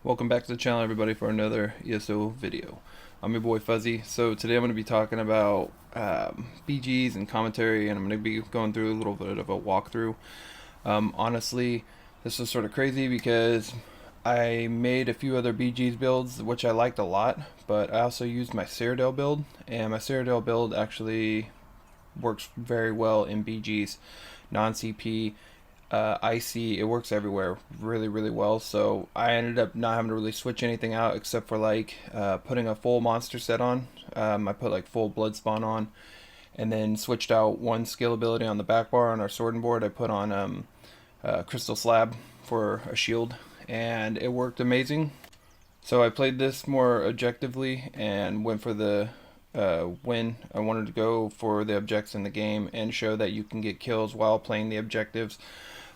Welcome back to the channel, everybody, for another ESO video. I'm your boy Fuzzy. So today I'm going to be talking about BGs and commentary, and I'm going to be going through a little bit of a walkthrough. Honestly, this was sort of crazy because I made a few other BGs builds, which I liked a lot, but I also used my Cyrodiil build, and my Cyrodiil build actually works very well in BGs, non-CP, IC. It works everywhere really well, so I ended up not having to really switch anything out except for like putting a full monster set on. I put like full blood spawn on, and then switched out one skill ability on the back bar on our sword and board. I put on crystal slab for a shield, and it worked amazing. So I played this more objectively and went for the win. I wanted to go for the objectives in the game and show that you can get kills while playing the objectives.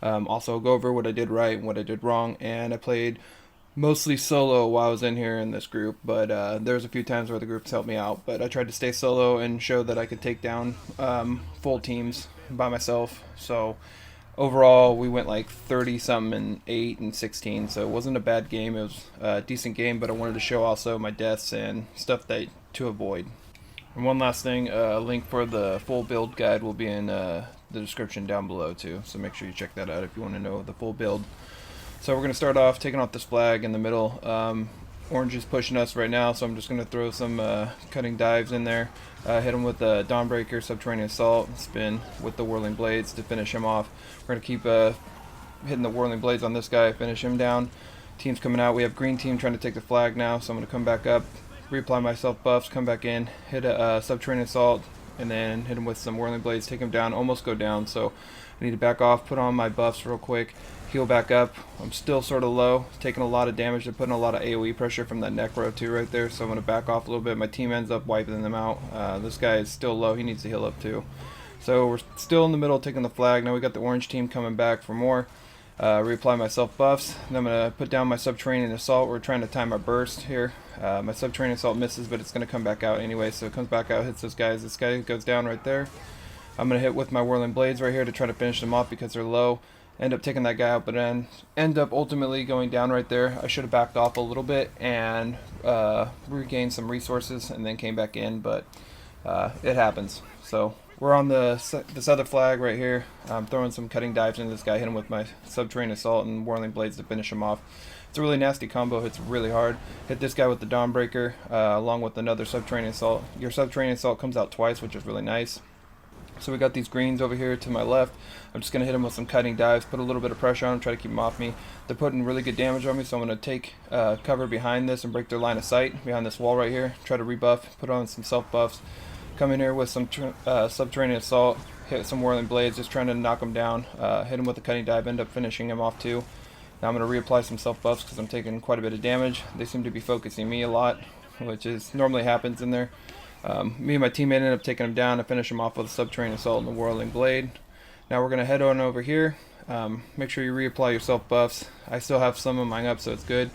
Also go over what I did right and what I did wrong, and I played mostly solo while I was in here in this group, but there was a few times where the groups helped me out, but I tried to stay solo and show that I could take down full teams by myself. So overall we went like 30 something and 8 and 16, so it wasn't a bad game. It was a decent game, but I wanted to show also my deaths and stuff that to avoid. And one last thing, a link for the full build guide will be in the description down below too, so make sure you check that out if you want to know the full build. So we're going to start off taking off this flag in the middle. Orange is pushing us right now, so I'm just going to throw some cutting dives in there. Hit him with the Dawnbreaker, Subterranean Assault, and spin with the Whirling Blades to finish him off. We're going to keep hitting the Whirling Blades on this guy, finish him down. Team's coming out. We have green team trying to take the flag now, so I'm going to come back up, reapply myself buffs, come back in, hit a Subterranean Assault, and then hit him with some Whirling Blades, take him down, almost go down, so I need to back off, put on my buffs real quick, heal back up. I'm still sort of low, taking a lot of damage. They're putting a lot of AoE pressure from that Necro too right there, so I'm going to back off a little bit. My team ends up wiping them out. This guy is still low, he needs to heal up too. So we're still in the middle taking the flag. Now we got the orange team coming back for more. Reapply myself buffs. Then I'm going to put down my Subterranean Assault. We're trying to time our burst here. My Subterranean Assault misses, but it's going to come back out anyway, so it comes back out, hits those guys. This guy goes down right there. I'm going to hit with my Whirling Blades right here to try to finish them off because they're low. End up taking that guy out, but then end up ultimately going down right there. I should have backed off a little bit and regained some resources and then came back in, but it happens. So we're on this other flag right here. I'm throwing some cutting dives into this guy, hit him with my Subterranean Assault and Whirling Blades to finish him off. It's a really nasty combo, hits really hard. Hit this guy with the Dawnbreaker along with another Subterranean Assault. Your Subterranean Assault comes out twice, which is really nice. So we got these greens over here to my left. I'm just going to hit them with some cutting dives, put a little bit of pressure on them, try to keep them off me. They're putting really good damage on me, so I'm going to take cover behind this and break their line of sight behind this wall right here. Try to rebuff, put on some self buffs. Come in here with some Subterranean Assault, hit some Whirling Blades, just trying to knock them down. Hit him with a cutting dive, end up finishing him off too. Now I'm going to reapply some self buffs because I'm taking quite a bit of damage. They seem to be focusing me a lot, which is normally happens in there. Me and my teammate ended up taking him down and finish him off with a Subterranean Assault and the Whirling Blade. Now we're going to head on over here. Make sure you reapply your self buffs. I still have some of mine up, so it's good.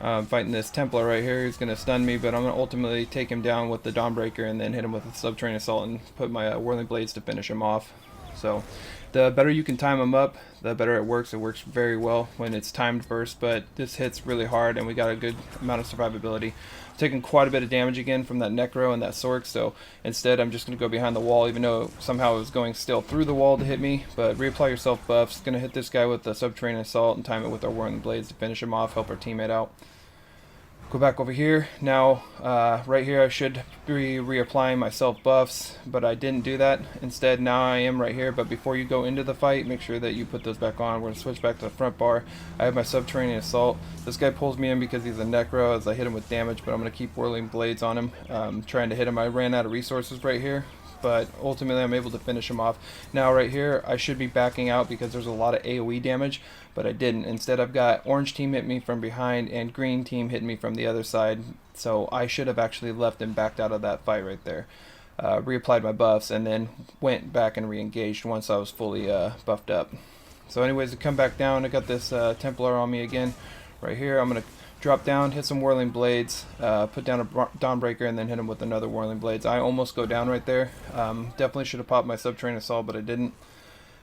Fighting this Templar right here. He's going to stun me, but I'm going to ultimately take him down with the Dawnbreaker and then hit him with a Subterranean Assault and put my Whirling Blades to finish him off. So the better you can time him up, the better it works. It works very well when it's timed burst, but this hits really hard and we got a good amount of survivability. Taking quite a bit of damage again from that Necro and that Sork, so instead I'm just going to go behind the wall, even though somehow it was going still through the wall to hit me. But reapply your self buffs. Going to hit this guy with the Subterranean Assault and time it with our Whirling Blades to finish him off, help our teammate out. Go back over here. Now, right here I should be reapplying my self buffs, but I didn't do that. Instead, now I am right here, but before you go into the fight, make sure that you put those back on. We're going to switch back to the front bar. I have my Subterranean Assault. This guy pulls me in because he's a Necro as I hit him with damage, but I'm going to keep Whirling Blades on him, trying to hit him. I ran out of resources right here, but ultimately I'm able to finish him off. Now right here I should be backing out because there's a lot of AoE damage, but I didn't. Instead I've got orange team hit me from behind and green team hit me from the other side, so I should have actually left and backed out of that fight right there. Reapplied my buffs and then went back and re-engaged once I was fully buffed up. So anyways, to come back down, I got this Templar on me again right here. I'm going to drop down, hit some Whirling Blades, put down a Dawnbreaker, and then hit him with another Whirling Blades. I almost go down right there. Definitely should have popped my Subterranean Assault, but I didn't.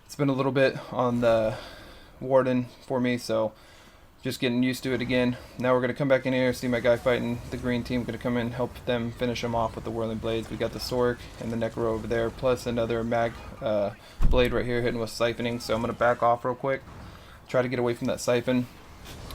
It's been a little bit on the Warden for me, so just getting used to it again. Now we're going to come back in here, see my guy fighting the green team. Going to come in, help them finish them off with the whirling blades. We got the Sork and the Necro over there, plus another mag blade right here hitting with siphoning. So I'm going to back off real quick, try to get away from that siphon.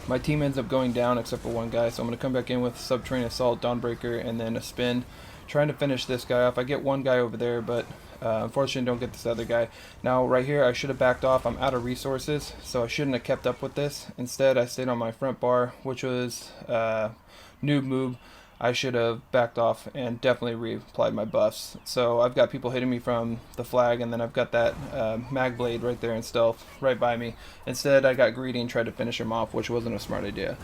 My team ends up going down except for one guy, so I'm going to come back in with Subterranean Assault, Dawnbreaker, and then a spin, trying to finish this guy off. I get one guy over there, but unfortunately don't get this other guy. Now right here I should have backed off. I'm out of resources, so I shouldn't have kept up with this. Instead I stayed on my front bar, which was noob move. I should have backed off and definitely reapplied my buffs. So I've got people hitting me from the flag, and then I've got that mag blade right there in stealth right by me. Instead I got greedy and tried to finish him off, which wasn't a smart idea.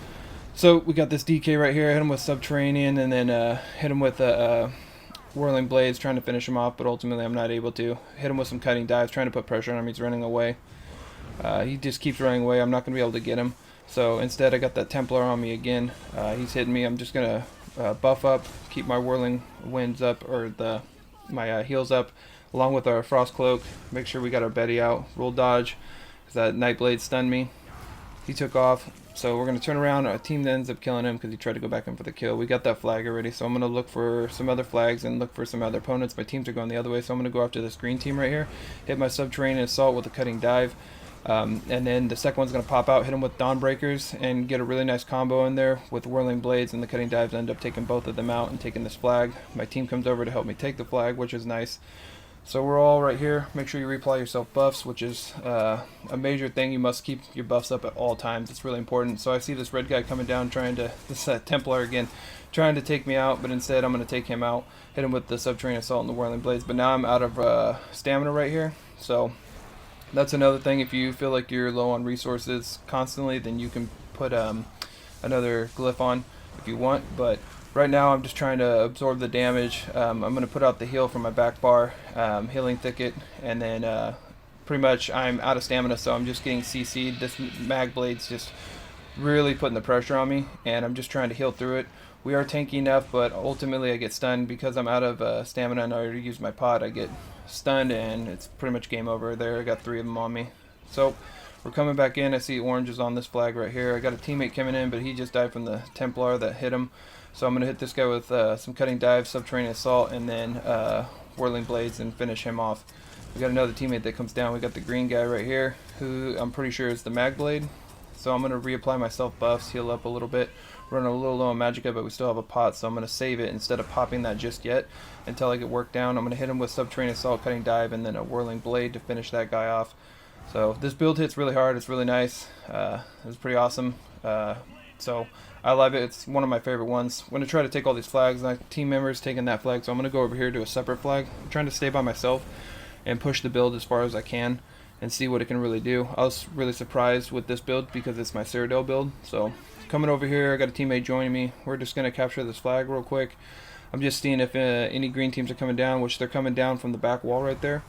So we got this DK right here. I hit him with Subterranean and then hit him with whirling blades, trying to finish him off, but ultimately I'm not able to. Hit him with some cutting dives, trying to put pressure on him. He's running away. He just keeps running away. I'm not going to be able to get him. So instead I got that Templar on me again. He's hitting me. I'm just going to buff up, keep my whirling winds up, or my heals up, along with our frost cloak. Make sure we got our Betty out. Roll dodge, because that Nightblade stunned me. He took off, so we're going to turn around. Our team ends up killing him because he tried to go back in for the kill. We got that flag already, so I'm going to look for some other flags and look for some other opponents. My teams are going the other way, so I'm going to go after this green team right here. Hit my Subterranean Assault with a cutting dive. And then the second one's going to pop out, hit him with Dawnbreakers, and get a really nice combo in there with whirling blades, and the cutting dives end up taking both of them out and taking this flag. My team comes over to help me take the flag, which is nice. So we're all right here. Make sure you reapply yourself buffs, which is a major thing. You must keep your buffs up at all times. It's really important. So I see this red guy coming down, trying to, this Templar again, trying to take me out, but instead I'm going to take him out, hit him with the Subterranean Assault and the whirling blades. But now I'm out of stamina right here, so that's another thing. If you feel like you're low on resources constantly, then you can put another glyph on if you want. But right now I'm just trying to absorb the damage. I'm going to put out the heal from my back bar, healing thicket, and then pretty much I'm out of stamina, so I'm just getting CC'd. This mag blade's just really putting the pressure on me, and I'm just trying to heal through it. We are tanky enough, but ultimately I get stunned because I'm out of stamina and I already used my pot. I get stunned and it's pretty much game over there. I got 3 of them on me. So we're coming back in. I see orange is on this flag right here. I got a teammate coming in, but he just died from the Templar that hit him. So I'm going to hit this guy with some cutting dives, Subterranean Assault, and then whirling blades and finish him off. We got another teammate that comes down. We got the green guy right here, who I'm pretty sure is the mag blade. So I'm going to reapply myself buffs, heal up a little bit. Running a little low on magicka, but we still have a pot, so I'm going to save it instead of popping that just yet until I get worked down. I'm going to hit him with Subterranean Assault, cutting dive, and then a whirling blade to finish that guy off. So this build hits really hard. It's really nice. It's pretty awesome. So I love it. It's one of my favorite ones. I'm going to try to take all these flags. My team members taking that flag, so I'm going to go over here to a separate flag. I'm trying to stay by myself and push the build as far as I can and see what it can really do. I was really surprised with this build because it's my Cyrodiil build. So coming over here, I got a teammate joining me. We're just going to capture this flag real quick. I'm just seeing if any green teams are coming down, which they're coming down from the back wall right there.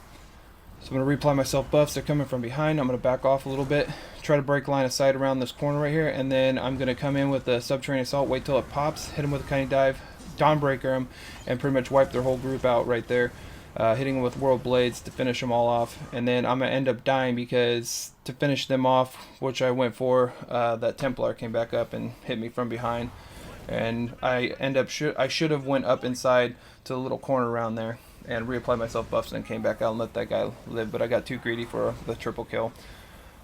So I'm going to reapply myself buffs. They're coming from behind. I'm going to back off a little bit, try to break line of sight around this corner right here, and then I'm going to come in with the Subterranean Assault, wait till it pops, hit them with a cutting dive, Dawnbreaker them, and pretty much wipe their whole group out right there. Hitting them with World Blades to finish them all off, and then I'm going to end up dying because to finish them off, which I went for, that Templar came back up and hit me from behind, and I should have went up inside to the little corner around there and reapplied myself buffs and came back out and let that guy live, but I got too greedy for the triple kill.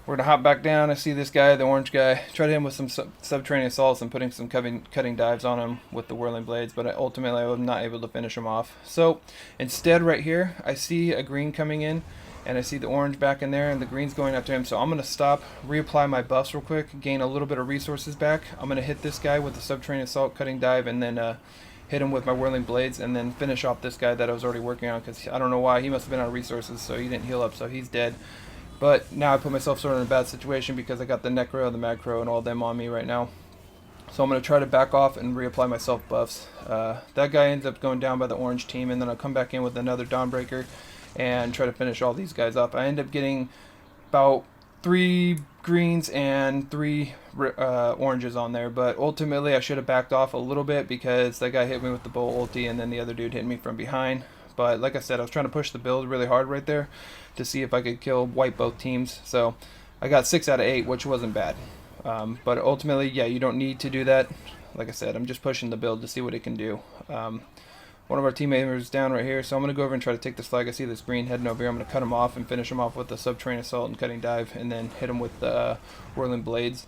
We're going to hop back down. I see this guy, the orange guy. Try to hit him with some Subterranean Assaults and putting some cutting dives on him with the whirling blades, but ultimately I was not able to finish him off. So instead right here, I see a green coming in, and I see the orange back in there, and the green's going after him. So I'm going to stop, reapply my buffs real quick, gain a little bit of resources back. I'm going to hit this guy with the Subterranean Assault, cutting dive, and then hit him with my whirling blades, and then finish off this guy that I was already working on, because I don't know why, he must have been out of resources, so he didn't heal up, so he's dead. But now I put myself sort of in a bad situation because I got the Necro, the Magcro, and all of them on me right now. So I'm going to try to back off and reapply myself buffs. That guy ends up going down by the orange team, and then I'll come back in with another Dawnbreaker and try to finish all these guys off. I end up getting about 3 greens and 3 oranges on there, but ultimately I should have backed off a little bit because that guy hit me with the bow ulti, and then the other dude hit me from behind. But like I said, I was trying to push the build really hard right there to see if I could wipe both teams. So I got 6 out of 8, which wasn't bad. But ultimately, yeah, you don't need to do that. Like I said, I'm just pushing the build to see what it can do. One of our teammates is down right here, so I'm going to go over and try to take this flag. I see this green heading over here. I'm going to cut him off and finish him off with the subterranean assault and cutting dive, and then hit him with the whirling blades.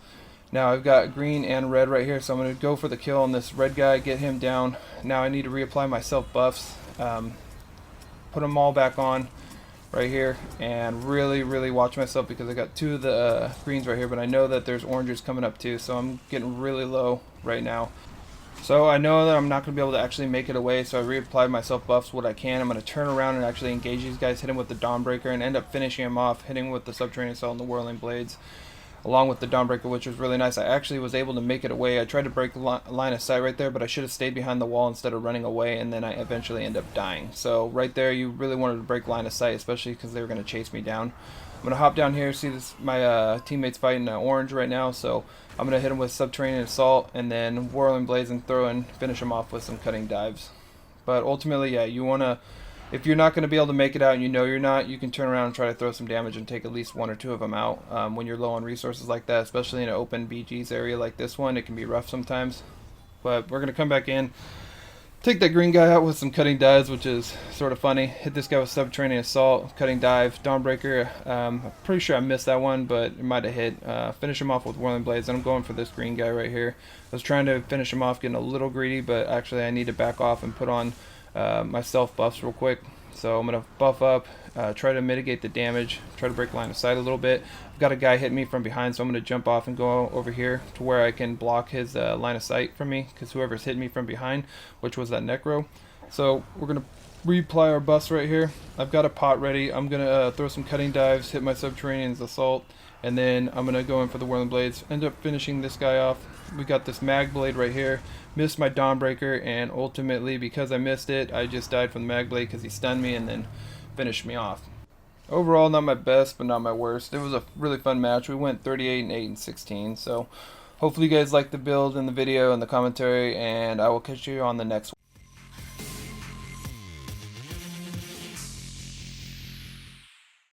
Now I've got green and red right here, so I'm going to go for the kill on this red guy, get him down. Now I need to reapply my self buffs, put them all back on right here, and really watch myself because I got two of the greens right here, but I know that there's oranges coming up too, so I'm getting really low right now. So I know that I'm not going to be able to actually make it away, so I reapplied my self buffs what I can. I'm going to turn around and actually engage these guys, hit him with the Dawnbreaker, and end up finishing him off, hitting him with the subterranean assault and the whirling blades, along with the Dawnbreaker, which was really nice. I actually was able to make it away. I tried to break line of sight right there, but I should have stayed behind the wall instead of running away, and then I eventually end up dying. So right there, you really wanted to break line of sight, especially because they were going to chase me down. I'm going to hop down here, see this, my teammates fighting orange right now, so I'm going to hit him with subterranean assault and then whirling blades and throw and finish him off with some cutting dives. But ultimately, yeah, you want to, if you're not going to be able to make it out and you know you're not, you can turn around and try to throw some damage and take at least one or two of them out. When you're low on resources like that, especially in an open BGs area like this one, it can be rough sometimes. But we're going to come back in, take that green guy out with some cutting dives, which is sort of funny. Hit this guy with subterranean assault, cutting dive, Dawnbreaker. I'm pretty sure I missed that one, but it might have hit. Finish him off with whirling blades, and I'm going for this green guy right here. I was trying to finish him off, getting a little greedy, but actually I need to back off and put on my self buffs real quick. So I'm going to buff up, try to mitigate the damage, try to break line of sight a little bit. I've got a guy hitting me from behind, so I'm going to jump off and go over here to where I can block his line of sight from me, because whoever's hitting me from behind, which was that Necro. So we're going to reapply our buffs right here. I've got a pot ready. I'm going to throw some cutting dives, hit my subterranean's assault, and then I'm going to go in for the whirling blades. End up finishing this guy off. We got this mag blade right here. Missed my Dawnbreaker, and ultimately, because I missed it, I just died from the mag blade because he stunned me and then finished me off. Overall, not my best, but not my worst. It was a really fun match. We went 38 and 8 and 16. So hopefully you guys liked the build and the video and the commentary, and I will catch you on the next one.